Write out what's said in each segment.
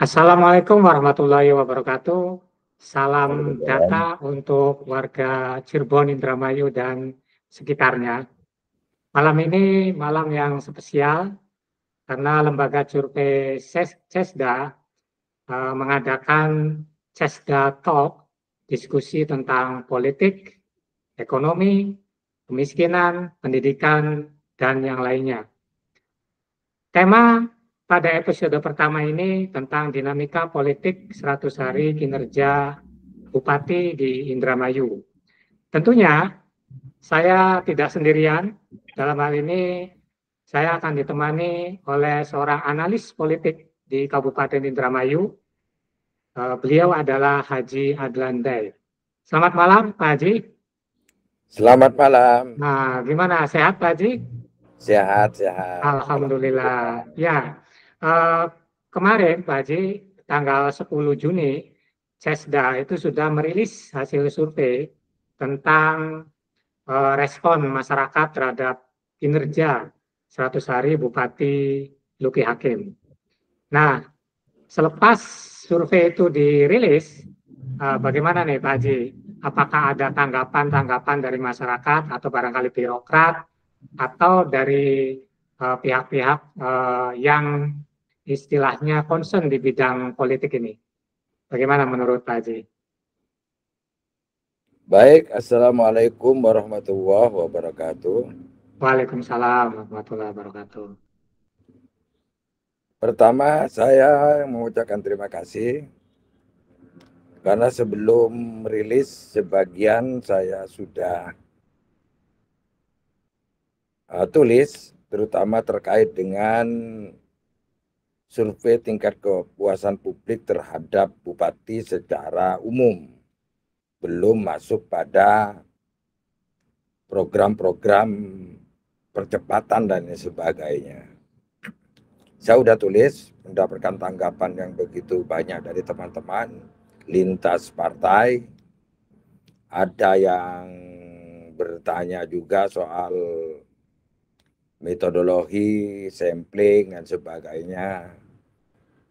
Assalamualaikum warahmatullahi wabarakatuh. Salam Waalaikumsalam. data untuk warga Cirebon, Indramayu, dan sekitarnya. Malam ini malam yang spesial karena lembaga survei CESDA mengadakan CESDA Talk, diskusi tentang politik, ekonomi, kemiskinan, pendidikan, dan yang lainnya. Tema pada episode pertama ini tentang dinamika politik 100 hari kinerja Bupati di Indramayu. Tentunya saya tidak sendirian. Dalam hal ini saya akan ditemani oleh seorang analis politik di Kabupaten Indramayu. Beliau adalah Haji Adlan Day. Selamat malam Pak Haji. Selamat malam. Nah, gimana? Sehat Pak Haji? Sehat, sehat. Alhamdulillah. Ya, eh, kemarin Pak Haji, tanggal 10 Juni, CESDA itu sudah merilis hasil survei tentang respon masyarakat terhadap kinerja 100 hari Bupati Luki Hakim. Nah, selepas survei itu dirilis, bagaimana nih Pak Haji? Apakah ada tanggapan-tanggapan dari masyarakat atau barangkali birokrat atau dari pihak-pihak yang istilahnya concern di bidang politik ini? Bagaimana menurut Pak Haji? Baik, Assalamualaikum warahmatullahi wabarakatuh. Waalaikumsalam warahmatullahi wabarakatuh. Pertama, saya mengucapkan terima kasih karena sebelum rilis sebagian saya sudah tulis, terutama terkait dengan survei tingkat kepuasan publik terhadap bupati secara umum. Belum masuk pada program-program percepatan dan sebagainya. Saya sudah tulis, mendapatkan tanggapan yang begitu banyak dari teman-teman, lintas partai. Ada yang bertanya juga soal metodologi, sampling, dan sebagainya.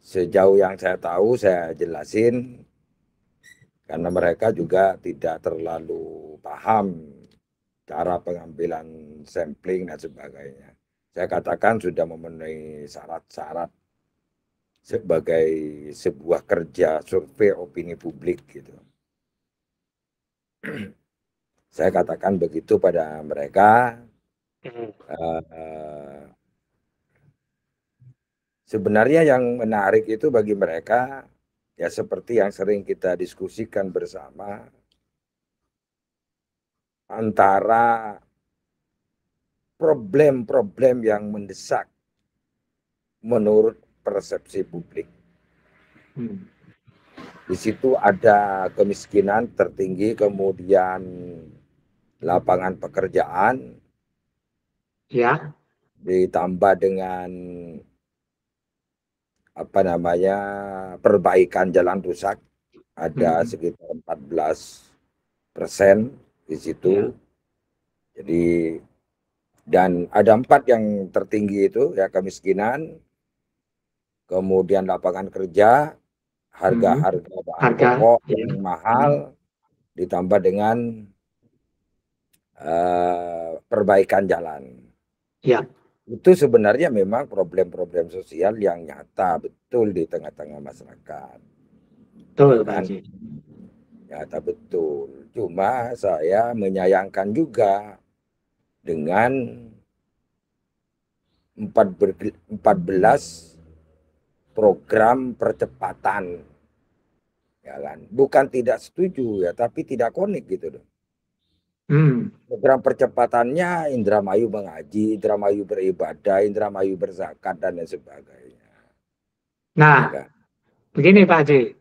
Sejauh yang saya tahu, saya jelasin, karena mereka juga tidak terlalu paham cara pengambilan sampling dan sebagainya. Saya katakan sudah memenuhi syarat-syarat sebagai sebuah kerja survei opini publik gitu. Saya katakan begitu pada mereka. Sebenarnya yang menarik itu bagi mereka, ya seperti yang sering kita diskusikan bersama, antara problem-problem yang mendesak menurut persepsi publik. Di situ ada kemiskinan tertinggi, kemudian lapangan pekerjaan, Ya. ditambah dengan perbaikan jalan rusak, ada sekitar 14% di situ. Ya. Jadi dan ada 4 yang tertinggi itu, ya kemiskinan, kemudian lapangan kerja, harga-harga bahan pokok yang mahal, ditambah dengan perbaikan jalan. Ya. Itu sebenarnya memang problem-problem sosial yang nyata betul di tengah-tengah masyarakat. Betul, kan? Pak Haji. Nyata betul. Cuma saya menyayangkan juga dengan 14 program percepatan, ya kan? Bukan tidak setuju ya, tapi tidak konik gitu loh. Program percepatannya Indramayu mengaji, Indramayu beribadah, Indramayu berzakat dan lain sebagainya. Nah, ya kan? Begini Pak Haji,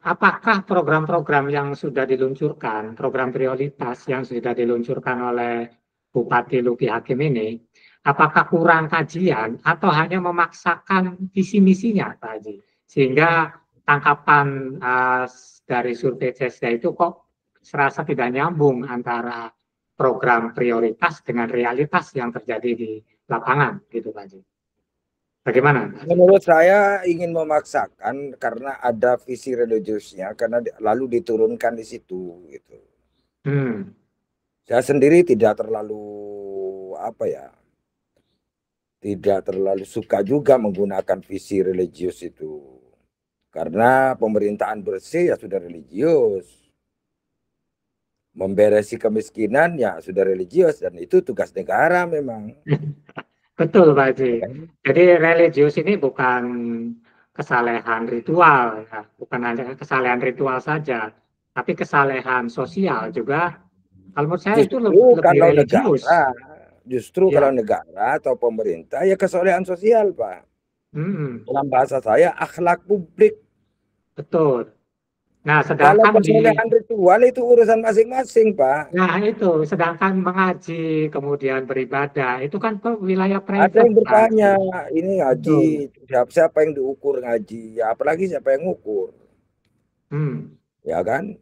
apakah program-program yang sudah diluncurkan, program prioritas yang sudah diluncurkan oleh Bupati Luki Hakim ini, apakah kurang kajian atau hanya memaksakan visi misinya Pak Haji? Sehingga tangkapan dari survei CESDA itu kok serasa tidak nyambung antara program prioritas dengan realitas yang terjadi di lapangan gitu Pak Haji. Bagaimana? Menurut saya ingin memaksakan karena ada visi religiusnya, karena lalu diturunkan di situ gitu. Hmm. Saya sendiri tidak terlalu apa ya, tidak terlalu suka juga menggunakan visi religius itu. Karena pemerintahan bersih ya sudah religius. Memberesi kemiskinan ya sudah religius dan itu tugas negara memang. Betul, Pak Haji. Ya kan? Jadi religius ini bukan kesalehan ritual, ya. Bukan hanya kesalehan ritual saja, tapi kesalehan sosial juga. Kalau menurut saya itu Justru lebih kalau religius. negara, justru kalau Ya, negara atau pemerintah ya kesolehan sosial, Pak. mm, Dalam bahasa saya akhlak publik. betul. Nah, Kalau sedangkan kesolehan ritual itu urusan masing-masing, Pak. sedangkan mengaji kemudian beribadah itu kan ke wilayah Ada private, yang Pak Haji. bertanya, ini ngaji, Betul. siapa, siapa yang diukur ngaji? Ya, apalagi siapa yang ngukur, Hmm, ya kan?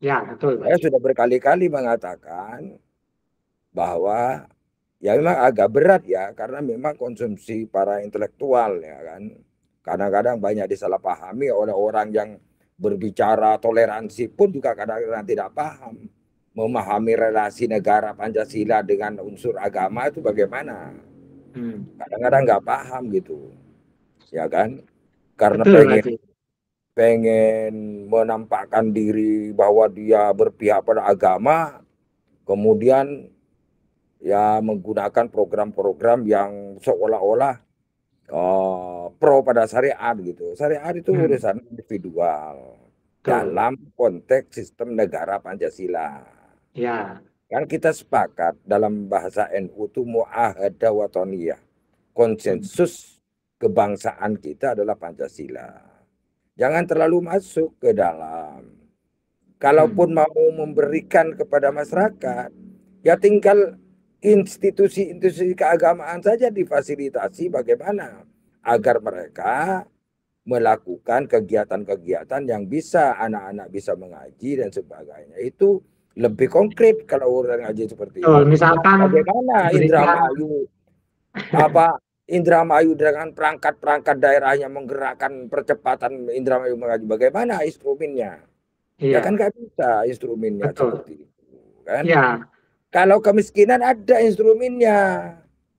ya betul, Pak Saya Haji. sudah berkali-kali mengatakan bahwa ya memang agak berat ya, karena memang konsumsi para intelektual ya kan. Kadang-kadang banyak disalahpahami oleh orang yang berbicara toleransi pun juga kadang-kadang tidak paham. Memahami relasi negara Pancasila dengan unsur agama itu bagaimana. Hmm, Kadang-kadang nggak paham gitu, ya kan? Karena betul, Pak pengen Haji. pengen menampakkan diri bahwa dia berpihak pada agama, kemudian ya menggunakan program-program yang seolah-olah pro pada syariat gitu. Syariat itu Hmm, urusan individual betul. dalam konteks sistem negara Pancasila. Ya. Kan kita sepakat dalam bahasa NU itu muahadah watoniyah. Hmm, Konsensus kebangsaan kita adalah Pancasila. Jangan terlalu masuk ke dalam. Kalaupun hmm, mau memberikan kepada masyarakat, ya tinggal institusi-institusi keagamaan saja difasilitasi bagaimana agar mereka melakukan kegiatan-kegiatan yang bisa anak-anak bisa mengaji dan sebagainya. Itu lebih konkret kalau orang ngaji seperti betul. itu. Bukan Misalkan bagaimana diberikan Indramayu apa Indramayu dengan perangkat-perangkat daerahnya menggerakkan percepatan Indramayu mengaji. Bagaimana instrumennya? Ya kan iya, nggak bisa instrumennya betul. seperti itu kan. Iya, Kalau kemiskinan ada instrumennya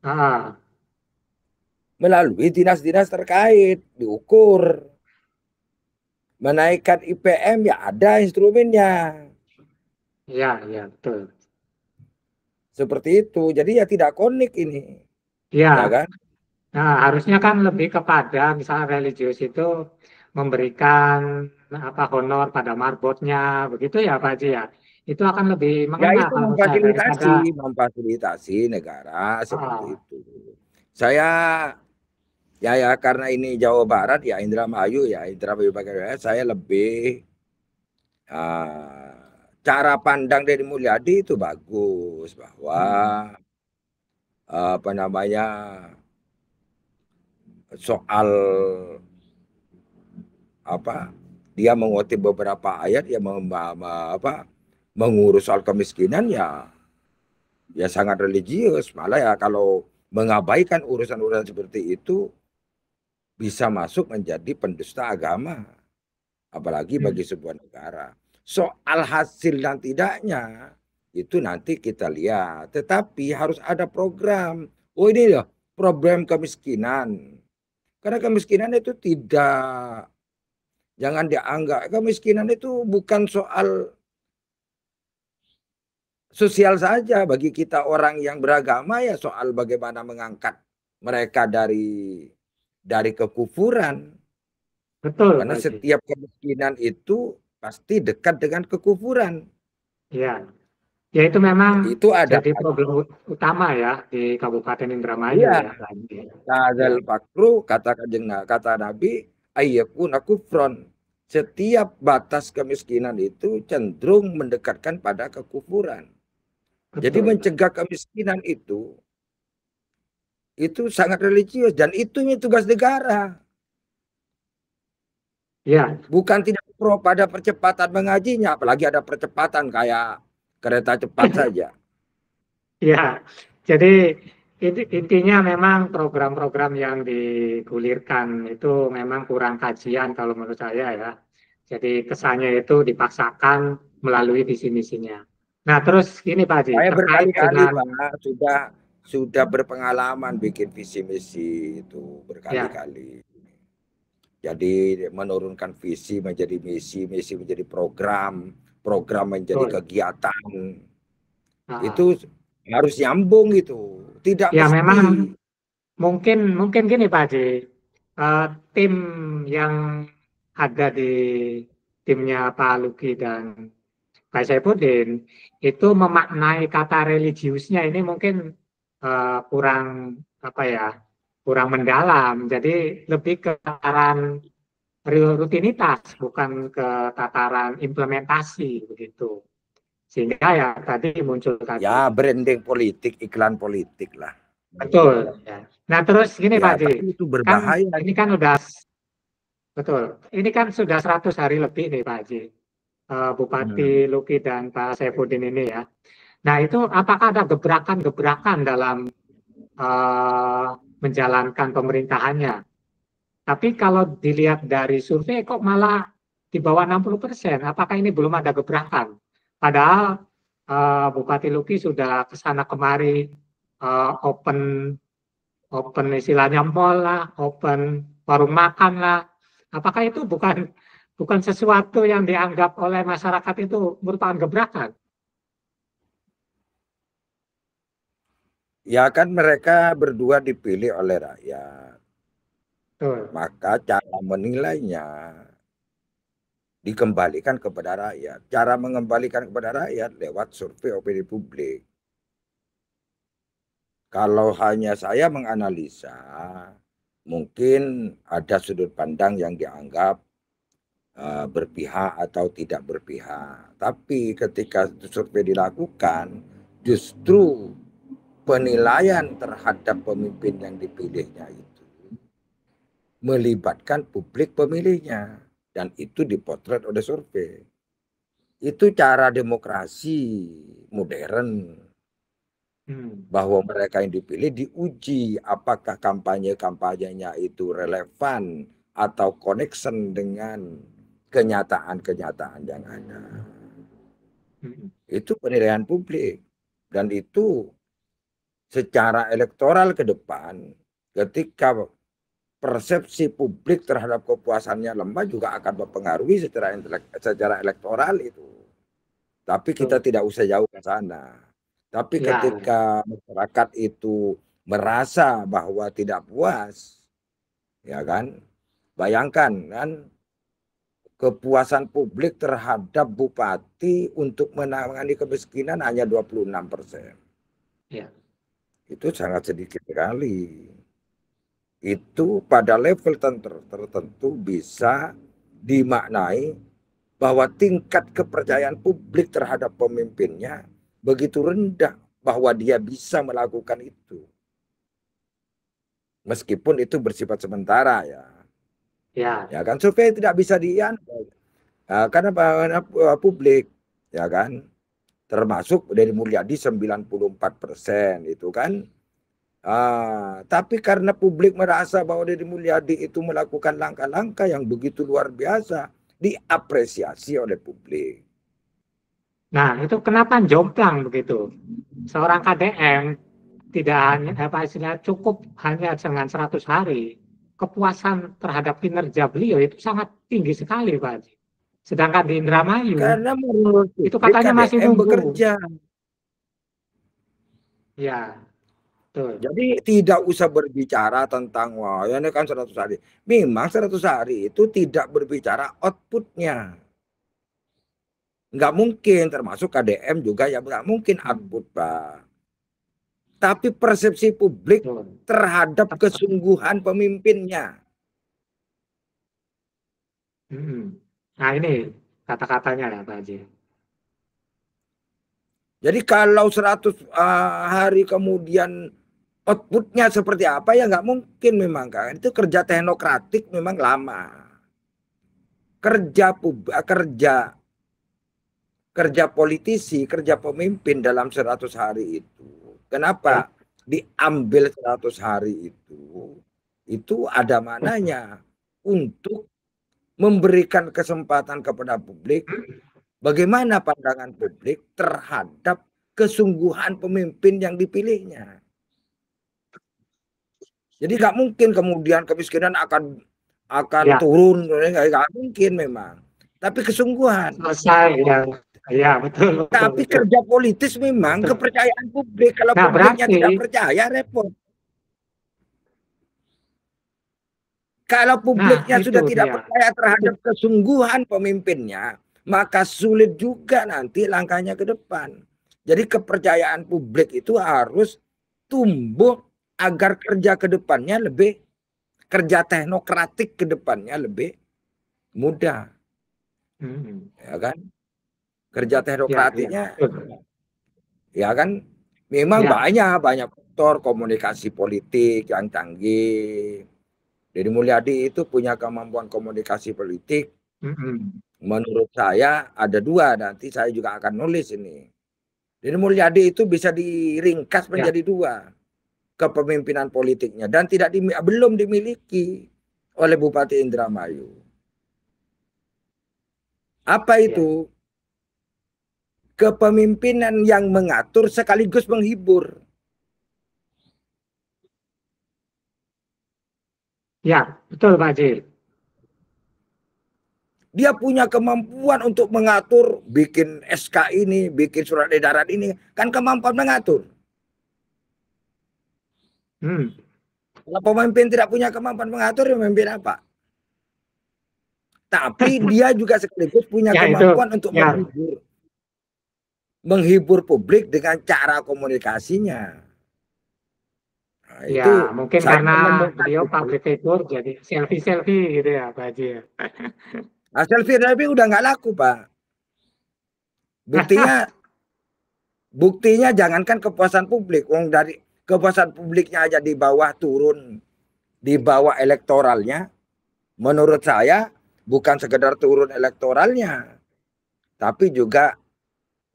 ah, melalui dinas-dinas terkait diukur. Menaikkan IPM ya ada instrumennya. iya, iya, betul. Seperti itu. Jadi ya tidak konik ini. Iya, Ya kan? nah harusnya kan lebih kepada misalnya religius itu memberikan apa honor pada marbotnya, begitu ya Pak Haji ya. Itu akan lebih Ya mengena itu kalau menurut saya daripada memfasilitasi negara seperti ah, itu. Saya ya karena ini Jawa Barat ya Indramayu Pakai saya lebih cara pandang dari Mulyadi itu bagus bahwa hmm, apa namanya soal apa dia mengutip beberapa ayat yang mengurus soal kemiskinan ya sangat religius malah ya kalau mengabaikan urusan-urusan seperti itu bisa masuk menjadi pendusta agama apalagi bagi hmm, sebuah negara soal hasil dan tidaknya itu nanti kita lihat tetapi harus ada program oh ini loh problem kemiskinan karena kemiskinan itu tidak jangan dianggap kemiskinan itu bukan soal sosial saja bagi kita orang yang beragama ya soal bagaimana mengangkat mereka dari kekufuran. betul Karena Pak Haji. setiap kemiskinan itu pasti dekat dengan kekufuran. Iya, ya itu memang Ya, itu ada jadi problem utama ya di Kabupaten Indramayu iya ya Pak Haji. Ya, kadal fakru kata kata Nabi ayyakun kufron. Setiap batas kemiskinan itu cenderung mendekatkan pada kekufuran. Jadi betul Pak. mencegah kemiskinan itu sangat religius dan itu tugas negara. Ya, Bukan tidak pro pada percepatan mengajinya, apalagi ada percepatan kayak kereta cepat saja. ya. Jadi intinya memang program-program yang digulirkan itu memang kurang kajian kalau menurut saya ya. Jadi kesannya itu dipaksakan melalui visi misinya. Nah terus ini Pak Haji, Saya terkait berkali-kali dengan Pak sudah berpengalaman bikin visi misi itu ya, berkali-kali. Jadi menurunkan visi menjadi misi, misi menjadi program, program menjadi betul. kegiatan. Itu Nah, harus nyambung gitu. Tidak ya mesti. memang mungkin mungkin gini Pak Haji, eh, tim yang ada di timnya Pak Luki dan Pak Saifuddin itu memaknai kata religiusnya ini mungkin kurang apa ya, kurang mendalam. Jadi lebih ke tataran rutinitas, bukan ke tataran implementasi begitu. Sehingga ya tadi muncul tadi. Ya branding politik, iklan politik lah. Betul. Ya. Nah terus gini Pak Ya Haji, tapi itu kan berbahaya ini kan juga. udah betul. Ini kan sudah 100 hari lebih nih Pak Haji. Bupati Hmm. Luki dan Pak Saifuddin ini ya. Nah, itu apakah ada gebrakan-gebrakan dalam uh, menjalankan pemerintahannya? Tapi kalau dilihat dari survei kok malah di bawah 60%. Apakah ini belum ada gebrakan? Padahal Bupati Luki sudah ke sana kemari open open istilahnya mall lah, open warung makan lah. Apakah itu bukan bukan sesuatu yang dianggap oleh masyarakat itu merupakan gebrakan? Ya kan mereka berdua dipilih oleh rakyat. Betul. Maka cara menilainya dikembalikan kepada rakyat. Cara mengembalikan kepada rakyat lewat survei opini publik. Kalau hanya saya menganalisa, mungkin ada sudut pandang yang dianggap berpihak atau tidak berpihak. Tapi ketika survei dilakukan, justru penilaian terhadap pemimpin yang dipilihnya itu melibatkan publik pemilihnya. Dan itu dipotret oleh survei. Itu cara demokrasi modern. Hmm. Bahwa mereka yang dipilih diuji apakah kampanye-kampanyenya itu relevan atau connection dengan kenyataan-kenyataan yang ada. Hmm. Itu penilaian publik. Dan itu secara elektoral ke depan, ketika persepsi publik terhadap kepuasannya lemah juga akan mempengaruhi secara elektoral itu. Tapi kita Betul. tidak usah jauh ke sana. Tapi Ya, ya. ketika masyarakat itu merasa bahwa tidak puas, ya kan? Bayangkan kan kepuasan publik terhadap bupati untuk menangani kemiskinan hanya 26%. Ya. Itu sangat sedikit sekali. Itu pada level tertentu bisa dimaknai bahwa tingkat kepercayaan publik terhadap pemimpinnya begitu rendah bahwa dia bisa melakukan itu. Meskipun itu bersifat sementara ya. Ya. Ya kan survei tidak bisa karena publik ya kan termasuk dari Mulyadi 94% itu kan. Tapi karena publik merasa bahwa Deddy Mulyadi itu melakukan langkah-langkah yang begitu luar biasa, diapresiasi oleh publik. Nah, itu kenapa jomplang begitu? Seorang KDM tidak hanya apa istilahnya cukup hanya dengan 100 hari. Kepuasan terhadap kinerja beliau itu sangat tinggi sekali, Pak Haji. Sedangkan di Indramayu Karena menurut itu publik katanya masih KDM nunggu. bekerja. Ya, betul. Jadi tidak usah berbicara tentang, wah ini kan 100 hari. Memang 100 hari itu tidak berbicara outputnya. Nggak mungkin, termasuk KDM juga ya nggak mungkin output, Pak. Tapi persepsi publik Betul. terhadap kesungguhan pemimpinnya. Hmm. Nah, ini kata-katanya ya, Pak Haji. Jadi kalau 100 hari kemudian outputnya seperti apa ya nggak mungkin memang kan. Itu kerja teknokratik memang lama. Kerja politisi, kerja pemimpin dalam 100 hari itu. Ya, Kenapa? diambil 100 hari itu ada mananya untuk memberikan kesempatan kepada publik bagaimana pandangan publik terhadap kesungguhan pemimpin yang dipilihnya. Jadi nggak mungkin kemudian kemiskinan akan Ya, turun, nggak mungkin memang. Tapi kesungguhan. selesai ya. Ya, betul, betul, Tapi betul. kerja politis memang Betul. kepercayaan publik. Kalau Nah, publiknya berarti tidak percaya, repot. Kalau publiknya itu sudah tidak dia. percaya Itu terhadap kesungguhan pemimpinnya, maka sulit juga nanti langkahnya ke depan. Jadi kepercayaan publik itu harus tumbuh agar kerja ke depannya lebih, kerja teknokratik ke depannya lebih mudah. Ya kan? Kerja ya, ya, teknokratiknya, betul. ya kan? Memang Ya, banyak faktor komunikasi politik yang canggih. Deddy Mulyadi itu punya kemampuan komunikasi politik. Menurut saya ada dua, nanti saya juga akan nulis ini. Deddy Mulyadi itu bisa diringkas ya, menjadi dua, kepemimpinan politiknya, dan belum dimiliki oleh Bupati Indramayu. Apa ya. itu? Kepemimpinan yang mengatur sekaligus menghibur. Ya, betul Pak Haji. Dia punya kemampuan untuk mengatur, bikin SK ini, bikin surat edaran ini, kan kemampuan mengatur. Kalau pemimpin tidak punya kemampuan mengatur, ya memimpin apa? Tapi dia juga sekaligus punya Ya, itu. kemampuan untuk Ya, menghibur publik dengan cara komunikasinya. Nah, ya, itu mungkin saya karena menemukan beliau itu. public figure jadi selfie-selfie gitu ya Pak Haji. Nah, selfie udah nggak laku, Pak. Buktinya jangankan kepuasan publik, wong dari kepuasan publiknya aja di bawah turun, di bawah elektoralnya. Menurut saya bukan sekedar turun elektoralnya, tapi juga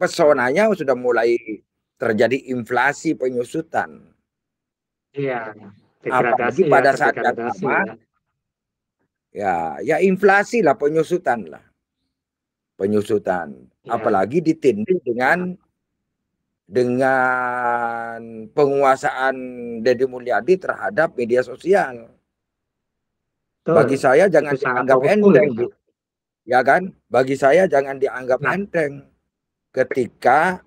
pesonanya sudah mulai terjadi inflasi penyusutan. Iya, Apalagi degradasi ya, pada saat yang terdegradasi sama, ya. ya inflasi lah, penyusutan lah. Penyusutan. Ya, Apalagi ditindih dengan penguasaan Deddy Mulyadi terhadap media sosial. betul. Bagi saya Itu jangan sangat dianggap powerful enteng, itu. ya kan? Bagi saya jangan dianggap Nah, enteng ketika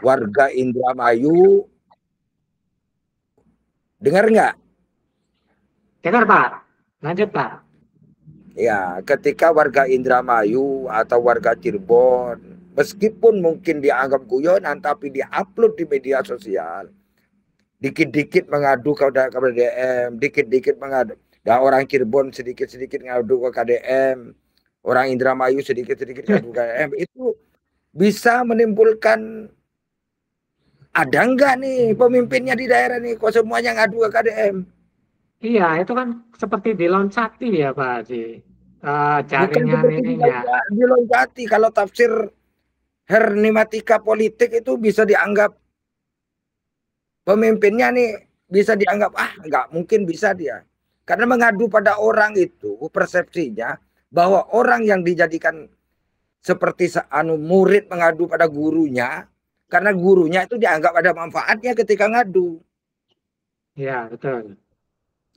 warga Indramayu, dengar nggak? dengar Pak, lanjut Pak. Ya, ketika warga Indramayu atau warga Cirebon, meskipun mungkin dianggap guyonan, tapi diupload di media sosial, dikit-dikit mengadu kepada KDM, dikit-dikit mengadu. Dan orang Cirebon sedikit-sedikit ngadu ke KDM, orang Indramayu sedikit-sedikit ngadu ke KDM, itu bisa menimbulkan, ada enggak nih pemimpinnya di daerah nih, kok semuanya ngadu ke KDM? Iya, itu kan seperti diloncati ya Pak Haji. Bukan Jaringan seperti ininya. diloncati. Kalau tafsir hermeneutika politik itu bisa dianggap pemimpinnya nih, bisa dianggap nggak mungkin bisa dia. Karena mengadu pada orang itu persepsinya bahwa orang yang dijadikan seperti murid mengadu pada gurunya, karena gurunya itu dianggap ada manfaatnya ketika ngadu. Ya, betul.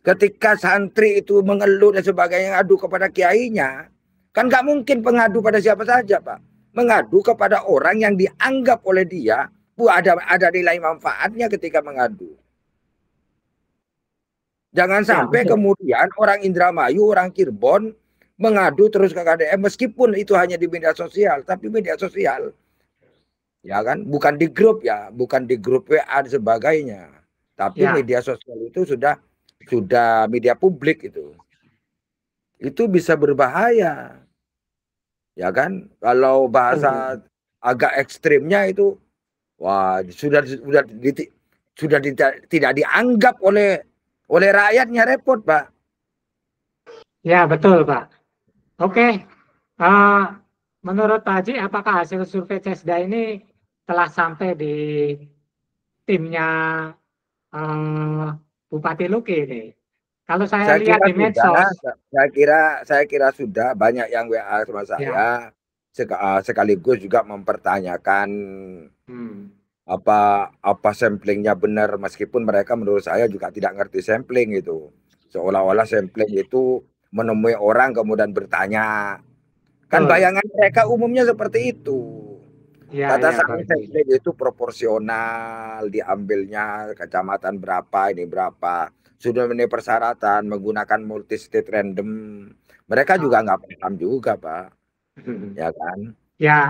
Ketika santri itu mengeluh dan sebagainya ngadu kepada kiainya, kan nggak mungkin pengadu pada siapa saja, Pak. Mengadu kepada orang yang dianggap oleh dia ada nilai manfaatnya ketika mengadu. Jangan Ya, sampai betul. kemudian orang Indramayu, orang Cirebon mengadu terus ke KDM meskipun itu hanya di media sosial, tapi media sosial, ya kan, bukan di grup ya, bukan di grup WA dan sebagainya. Tapi Ya, media sosial itu sudah media publik itu. Itu bisa berbahaya. Ya kan? Kalau bahasa betul. agak ekstrimnya itu, wah, sudah tidak dianggap oleh rakyatnya, repot, Pak. Ya, betul Pak. Oke, eh, menurut Pak Haji, apakah hasil survei CESDA ini telah sampai di timnya Bupati Luki ini. Kalau saya Saya lihat kira di sudah, medsos, saya kira sudah banyak yang WA sama ya, saya, sekaligus juga mempertanyakan hmm, apa samplingnya benar, meskipun mereka menurut saya juga tidak ngerti sampling itu. Seolah-olah sampling itu menemui orang kemudian bertanya. Kan betul, bayangan mereka umumnya seperti itu. ya, Kata ya, Pak saya Haji. sampling itu proporsional, diambilnya kecamatan berapa, ini berapa. Sudah memenuhi persyaratan menggunakan multi state random. Mereka juga Ah, nggak paham juga, Pak. Ya kan? ya,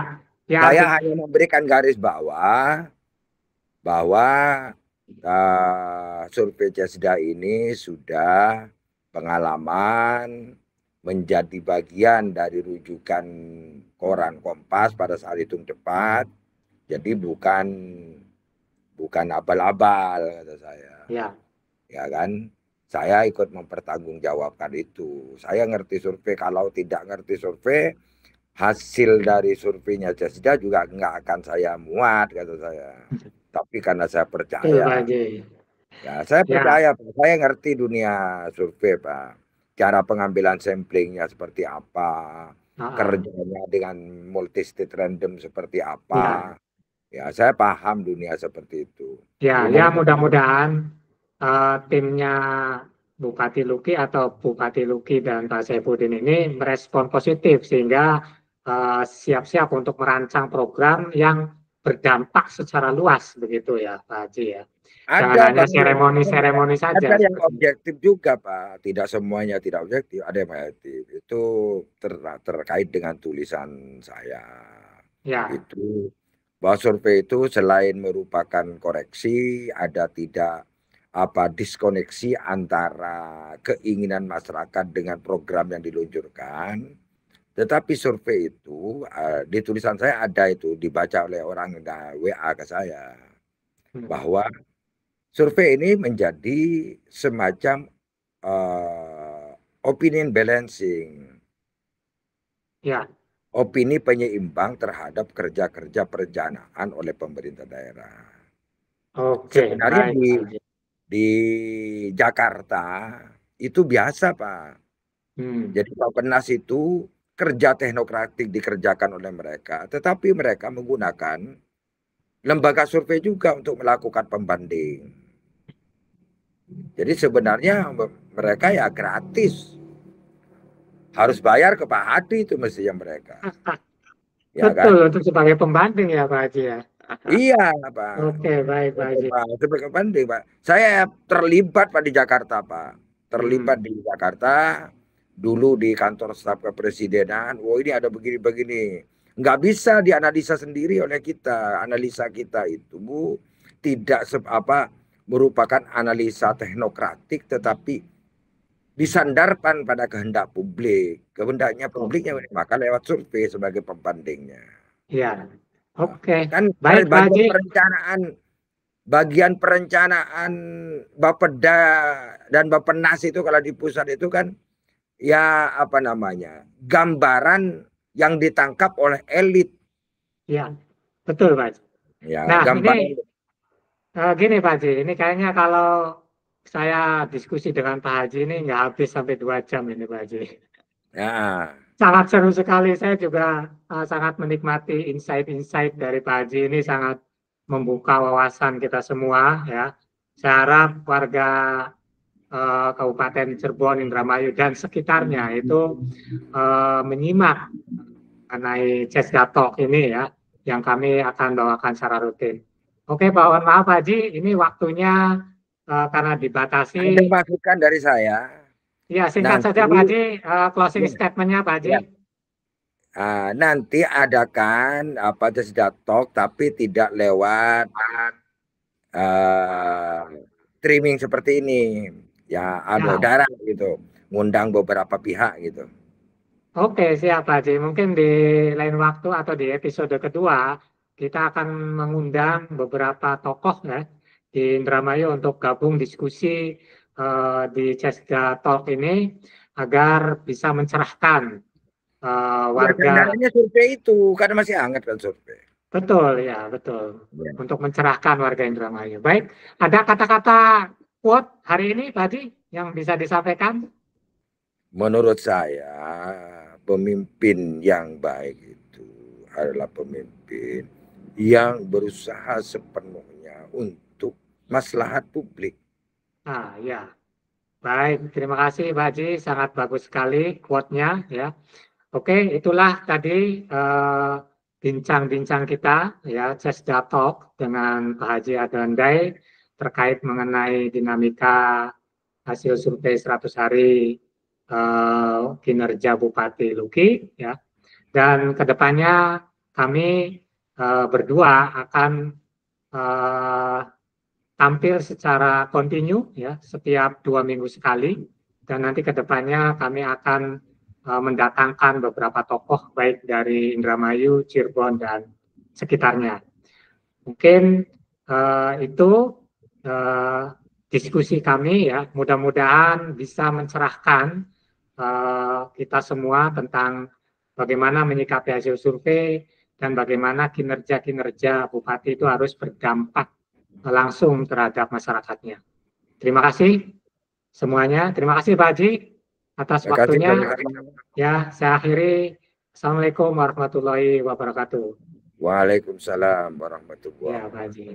ya, Saya hanya memberikan garis bawah bahwa survei CESDA ini sudah pengalaman menjadi bagian dari rujukan koran Kompas pada saat hitung cepat. Jadi bukan abal-abal kata saya. ya, Ya kan? Saya ikut mempertanggungjawabkan itu. Saya ngerti survei. Kalau tidak ngerti survei, hasil dari surveinya Jasda juga nggak akan saya muat kata saya. Tapi karena saya betul Pak percaya, Haji. ya saya Ya, percaya, Pak. Saya ngerti dunia survei, Pak. Cara pengambilan samplingnya seperti apa, ah, kerjanya dengan multi state random seperti ya, apa. Ya, saya paham dunia seperti itu. ya, ya, Umumnya, mudah-mudahan timnya Bupati Luki atau Bupati Luki dan Pak Saifuddin ini merespon positif sehingga siap-siap untuk merancang program yang berdampak secara luas begitu ya Pak Haji ya. Jangan ada hanya bagi seremoni-seremoni saja ada yang seperti itu. objektif juga, Pak. Tidak semuanya tidak objektif, ada yang objektif. Itu terkait dengan tulisan saya. Ya, Itu bahwa survei itu selain merupakan koreksi, ada tidak diskoneksi antara keinginan masyarakat dengan program yang diluncurkan. Tetapi survei itu di tulisan saya ada itu dibaca oleh orang yang WA ke saya hmm, bahwa survei ini menjadi semacam opinion balancing, ya, opini penyeimbang terhadap kerja-kerja perencanaan oleh pemerintah daerah. oke, Sebenarnya baik di Pak Haji. di Jakarta itu biasa, Pak. Hmm. Jadi Bappenas itu kerja teknokratik dikerjakan oleh mereka, tetapi mereka menggunakan lembaga survei juga untuk melakukan pembanding. Jadi sebenarnya mereka ya gratis, harus bayar ke Pak Hadi itu mestinya mereka, ya Betul, kan? untuk sebagai pembanding ya Pak Haji ya. Iya, Pak. Oke, baik Pak Haji. Pak, sebagai pembanding, Pak. Saya terlibat Pak di Jakarta, Pak. Terlibat Hmm. di Jakarta, dulu di kantor staf kepresidenan. Oh ini ada begini-begini. Nggak bisa dianalisa sendiri oleh kita. Analisa kita itu Bu, tidak merupakan analisa teknokratik, tetapi disandarkan pada kehendak publik. Kehendaknya publiknya Oke. maka lewat survei sebagai pembandingnya. Ya. Nah, Oke. kan Baik Pak Haji. bagian perencanaan Bapeda dan Bappenas itu kalau di pusat itu kan ya apa namanya gambaran yang ditangkap oleh elit, Ya, betul Pak Haji. ya Nah, ini gambaran. gini Pak Haji, ini kayaknya kalau saya diskusi dengan Pak Haji ini nggak habis sampai 2 jam ini Pak Haji. Ya, Sangat seru sekali. Saya juga sangat menikmati insight-insight dari Pak Haji ini sangat membuka wawasan kita semua ya. Saya harap warga Kabupaten Cirebon, Indramayu dan sekitarnya itu menyimak mengenai Ces Gatok ini ya, yang kami akan bawakan secara rutin. Oke, Pak, mohon maaf Pak Haji, ini waktunya karena dibatasi. ada masukan dari saya Ya, singkat saja Pak nanti. Haji, closing Ya, statementnya Pak Haji. ya. Nanti adakan Talk tapi tidak lewat uh, streaming seperti ini, ya Ya, darat gitu, ngundang beberapa pihak gitu. oke, siap Pak Haji. Mungkin di lain waktu atau di episode kedua, kita akan mengundang beberapa tokoh ya di Indramayu untuk gabung diskusi di Cesda Talk ini agar bisa mencerahkan Ya warga. kendalanya survei itu karena masih hangat kan survei. Betul, ya, betul. Ya. Untuk mencerahkan warga Indramayu. Baik, ada kata-kata quote hari ini, Pak Haji, yang bisa disampaikan? Menurut saya, pemimpin yang baik itu adalah pemimpin yang berusaha sepenuhnya untuk maslahat publik. Ah, ya. Baik, terima kasih Pak Haji, sangat bagus sekali quote-nya ya. Oke, itulah tadi bincang-bincang kita ya, Cesda Talk dengan Pak Haji Adandai terkait mengenai dinamika hasil survei 100 hari kinerja Bupati Luki ya. Dan kedepannya kami berdua akan eh, tampil secara kontinu ya setiap 2 minggu sekali, dan nanti kedepannya kami akan mendatangkan beberapa tokoh baik dari Indramayu, Cirebon dan sekitarnya. Mungkin itu uh, diskusi kami ya. Mudah-mudahan bisa mencerahkan kita semua tentang bagaimana menyikapi hasil survei dan bagaimana kinerja-kinerja bupati itu harus berdampak langsung terhadap masyarakatnya. Terima kasih semuanya. Terima kasih Pak Haji atas Terima kasih, waktunya. Ya, saya akhiri. Assalamualaikum warahmatullahi wabarakatuh. Waalaikumsalam warahmatullahi Ya, Pak wabarakatuh. Haji.